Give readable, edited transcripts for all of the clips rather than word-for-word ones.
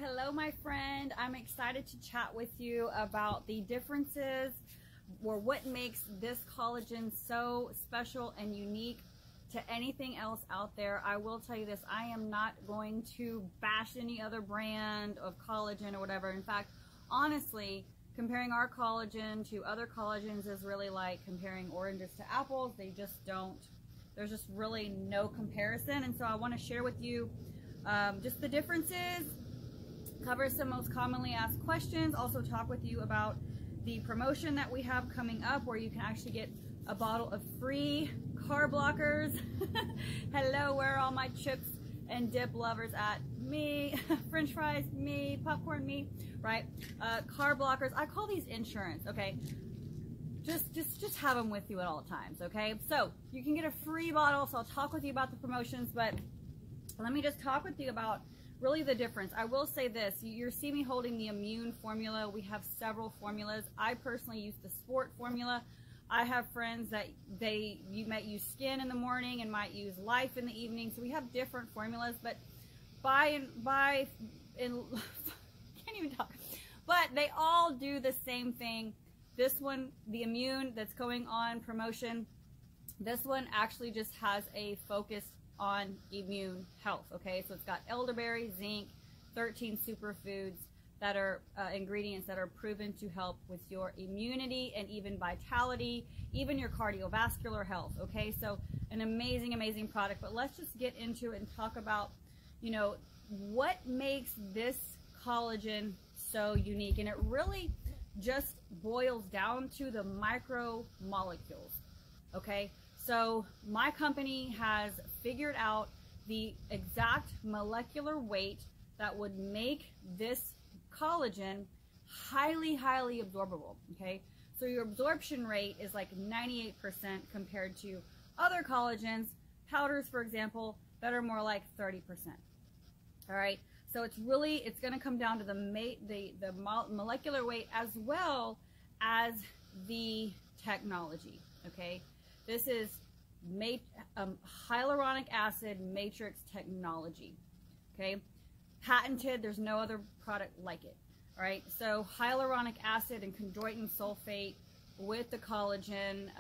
Hello, my friend. I'm excited to chat with you about the differences or what makes this collagen so special and unique to anything else out there. I will tell you this, I am not going to bash any other brand of collagen or whatever. In fact, honestly, comparing our collagen to other collagens is really like comparing oranges to apples. They just don't, there's just really no comparison. And so I want to share with you just the differences, cover some most commonly asked questions, also talk with you about the promotion that we have coming up where you can actually get a bottle of free carb blockers. Hello, where are all my chips and dip lovers at? Me. French fries, me. Popcorn, me. Right? Carb blockers. I call these insurance, okay? Just have them with you at all times, okay? So you can get a free bottle, so I'll talk with you about the promotions, but let me just talk with you about really the difference. I will say this, you see me holding the Immune formula. We have several formulas. I personally use the Sport formula. I have friends that you might use Skin in the morning and might use Life in the evening. So we have different formulas, but can't even talk. But they all do the same thing. This one, the Immune that's going on promotion, this one actually just has a focus on immune health, okay? So it's got elderberry, zinc, 13 superfoods that are ingredients that are proven to help with your immunity and even vitality, even your cardiovascular health, okay? So an amazing, amazing product. But let's just get into it and talk about, you know, what makes this collagen so unique. And it really just boils down to the micromolecules, okay? So my company has figured out the exact molecular weight that would make this collagen highly, highly absorbable, okay? So your absorption rate is like 98% compared to other collagens, powders, for example, that are more like 30%, all right? So it's gonna come down to the molecular weight as well as the technology, okay? This is hyaluronic acid matrix technology, okay? Patented, there's no other product like it, all right? So hyaluronic acid and chondroitin sulfate with the collagen,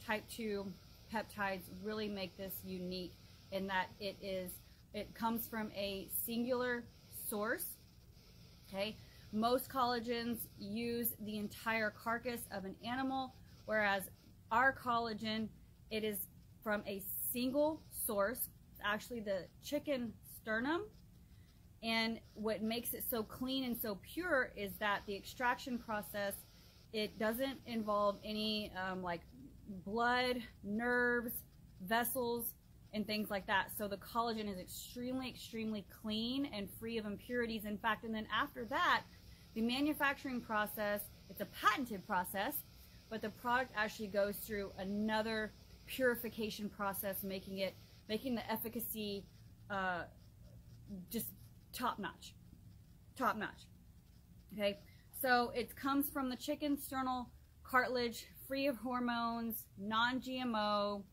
type 2 peptides really make this unique in that it comes from a singular source, okay? Most collagens use the entire carcass of an animal, whereas our collagen, it is from a single source. It's actually the chicken sternum. And what makes it so clean and so pure is that the extraction process, it doesn't involve any like blood, nerves, vessels, and things like that. So the collagen is extremely, extremely clean and free of impurities. In fact, and then after that, the manufacturing process, it's a patented process, but the product actually goes through another purification process, making the efficacy just top notch, okay? So it comes from the chicken sternal cartilage, free of hormones, non-GMO,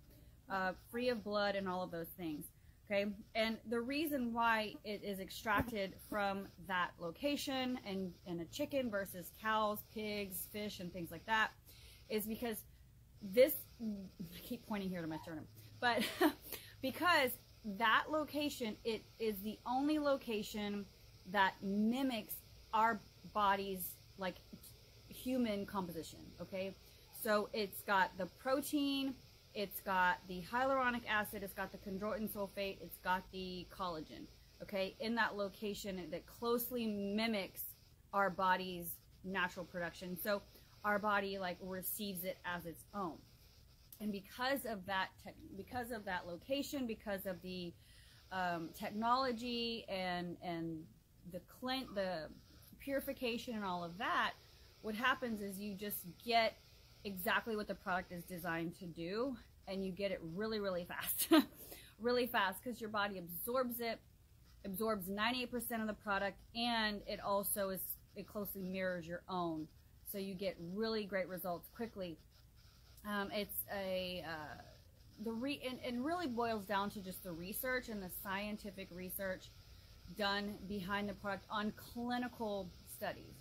free of blood and all of those things, okay? And the reason why it is extracted from that location and a chicken versus cows, pigs, fish, and things like that is because this, I keep pointing here to my sternum, but because that location, it is the only location that mimics our body's like human composition, okay? So it's got the protein, it's got the hyaluronic acid, it's got the chondroitin sulfate, it's got the collagen, okay? In that location that closely mimics our body's natural production. So our body like receives it as its own. And because of that location, because of the technology and the purification and all of that, what happens is you just get exactly what the product is designed to do, and you get it really, really fast. Really fast, because your body absorbs 98% of the product, and it also it closely mirrors your own. So you get really great results quickly. It really boils down to just the research and the scientific research done behind the product on clinical studies.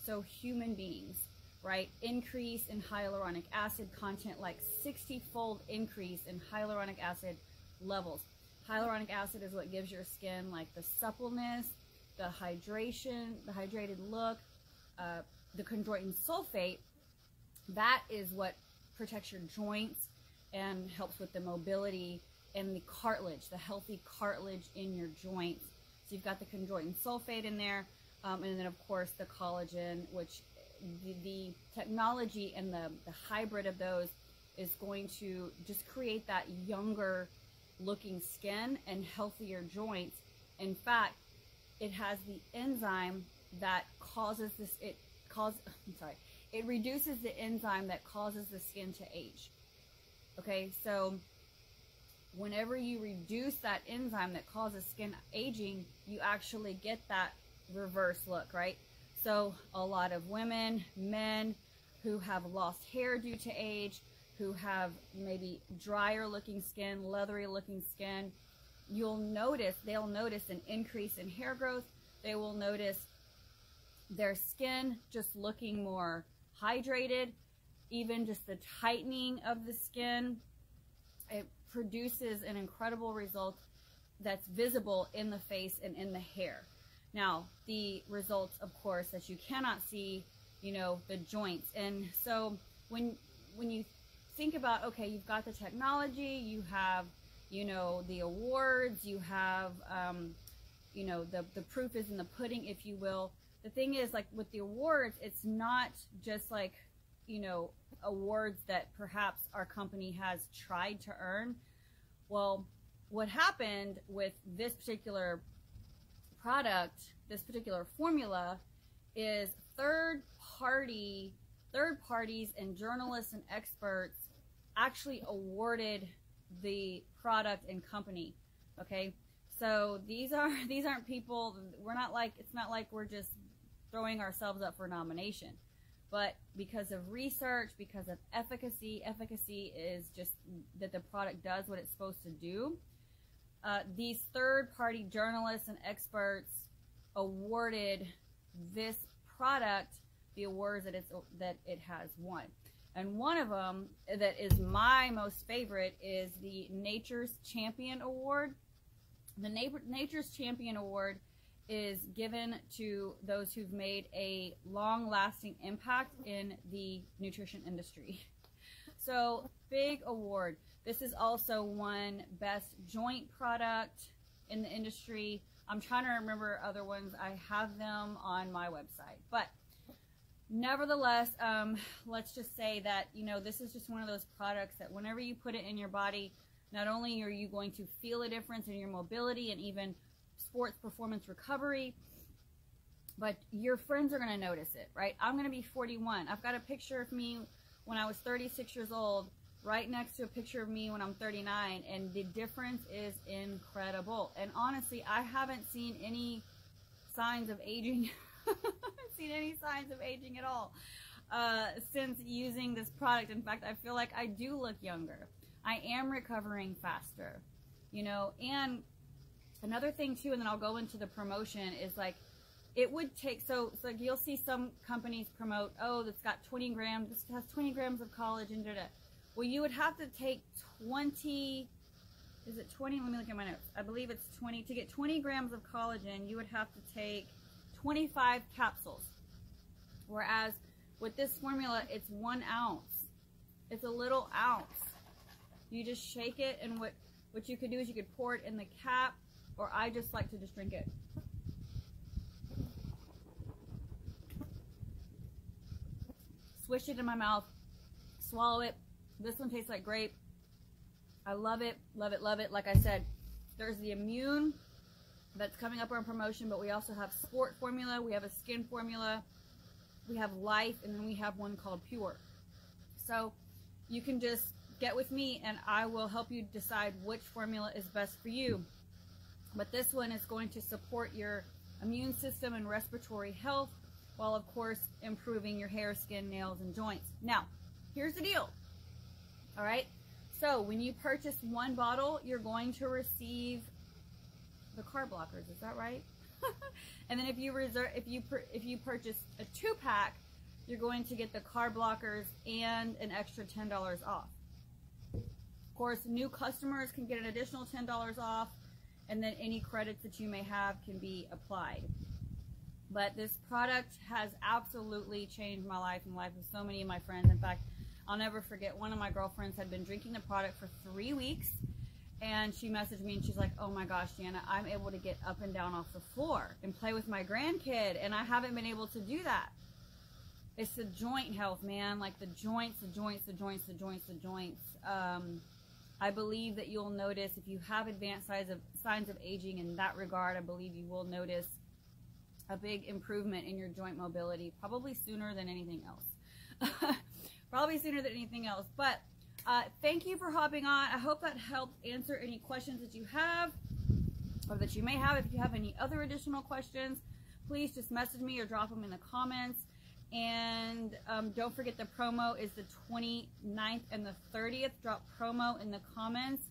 So human beings, right? Increase in hyaluronic acid content, like 60-fold increase in hyaluronic acid levels. Hyaluronic acid is what gives your skin like the suppleness, the hydration, the hydrated look. The chondroitin sulfate, that is what protects your joints and helps with the mobility and the cartilage, the healthy cartilage in your joints. So you've got the chondroitin sulfate in there, and then of course the collagen, which the technology and the hybrid of those is going to just create that younger looking skin and healthier joints. In fact, it has the enzyme that causes this, it reduces the enzyme that causes the skin to age. Okay, so whenever you reduce that enzyme that causes skin aging, you actually get that reverse look, right? So a lot of women, men who have lost hair due to age, who have maybe drier looking skin, leathery looking skin, they'll notice an increase in hair growth. They will notice their skin just looking more hydrated, even just the tightening of the skin. It produces an incredible result that's visible in the face and in the hair. Now, the results, of course, that you cannot see, you know, the joints. And so when you think about, okay, you've got the technology, you have, you know, the awards, you have, you know, the proof is in the pudding, if you will. The thing is, like with the awards, it's not just like, you know, awards that perhaps our company has tried to earn. Well, what happened with this particular product, this particular formula, is third parties and journalists and experts actually awarded the product and company. Okay, so these aren't people, we're not like, it's not like we're just throwing ourselves up for nomination, but because of research, because of efficacy is just that the product does what it's supposed to do. These third-party journalists and experts awarded this product the awards that it has won. And one of them that is my most favorite is the Nature's Champion Award. The Nature's Champion Award is given to those who've made a long-lasting impact in the nutrition industry. So, big award. This is also won Best Joint Product in the industry. I'm trying to remember other ones. I have them on my website. But nevertheless, let's just say that, you know, this is just one of those products that whenever you put it in your body, not only are you going to feel a difference in your mobility and even sports performance recovery, but your friends are going to notice it, right? I'm going to be 41. I've got a picture of me when I was 36 years old right next to a picture of me when I'm 39, and the difference is incredible. And honestly, I haven't seen any signs of aging. I haven't seen any signs of aging at all since using this product. In fact, I feel like I do look younger. I am recovering faster, you know. And another thing too, and then I'll go into the promotion, is like, it would take, so like you'll see some companies promote, oh, that's got 20 grams, this has 20 grams of collagen, da-da. Well, you would have to take 20, is it 20? Let me look at my notes. I believe it's 20. To get 20 grams of collagen, you would have to take 25 capsules. Whereas with this formula, it's 1 ounce. It's a little ounce. You just shake it, and what you could do is you could pour it in the cap, or I just like to just drink it. Swish it in my mouth, swallow it. This one tastes like grape. I love it, love it, love it. Like I said, there's the immune that's coming up on promotion, but we also have sport formula, we have a skin formula, we have life, and then we have one called pure. So you can just get with me and I will help you decide which formula is best for you. But this one is going to support your immune system and respiratory health, while of course improving your hair, skin, nails, and joints. Now, here's the deal. All right, so when you purchase 1 bottle, you're going to receive the carb blockers. Is that right? And then if you purchase a 2-pack, you're going to get the carb blockers and an extra $10 off. Of course, new customers can get an additional $10 off, and then any credits that you may have can be applied. But this product has absolutely changed my life and the life of so many of my friends. In fact, I'll never forget, one of my girlfriends had been drinking the product for 3 weeks, and she messaged me and she's like, oh my gosh, Jana, I'm able to get up and down off the floor and play with my grandkid, and I haven't been able to do that. It's the joint health, man, like the joints. I believe that you'll notice if you have advanced signs of aging in that regard, I believe you will notice a big improvement in your joint mobility, probably sooner than anything else. Probably sooner than anything else. But thank you for hopping on. I hope that helped answer any questions that you have or that you may have. If you have any other additional questions, please just message me or drop them in the comments. And don't forget, the promo is the 29th and the 30th. Drop promo in the comments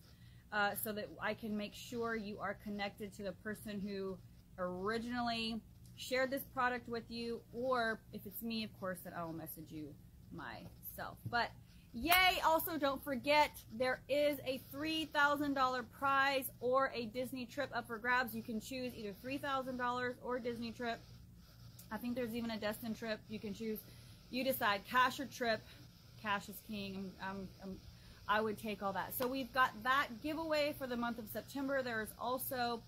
so that I can make sure you are connected to the person who originally shared this product with you, or if it's me, of course, then I will message you myself. But yay! Also, don't forget, there is a $3,000 prize or a Disney trip up for grabs. You can choose either $3,000 or Disney trip. I think there's even a Destin trip. You can choose. You decide, cash or trip. Cash is king. I would take all that. So we've got that giveaway for the month of September. There's also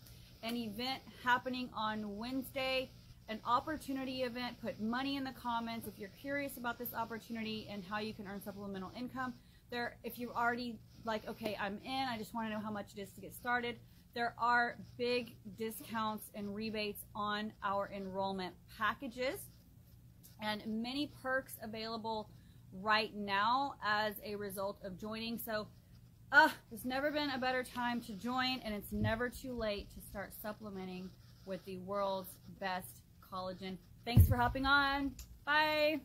an event happening on Wednesday, an opportunity event. Put money in the comments if you're curious about this opportunity and how you can earn supplemental income. If you're already like, okay, I'm in, I just want to know how much it is to get started. There are big discounts and rebates on our enrollment packages and many perks available right now as a result of joining. So there's never been a better time to join, and it's never too late to start supplementing with the world's best collagen. Thanks for hopping on. Bye.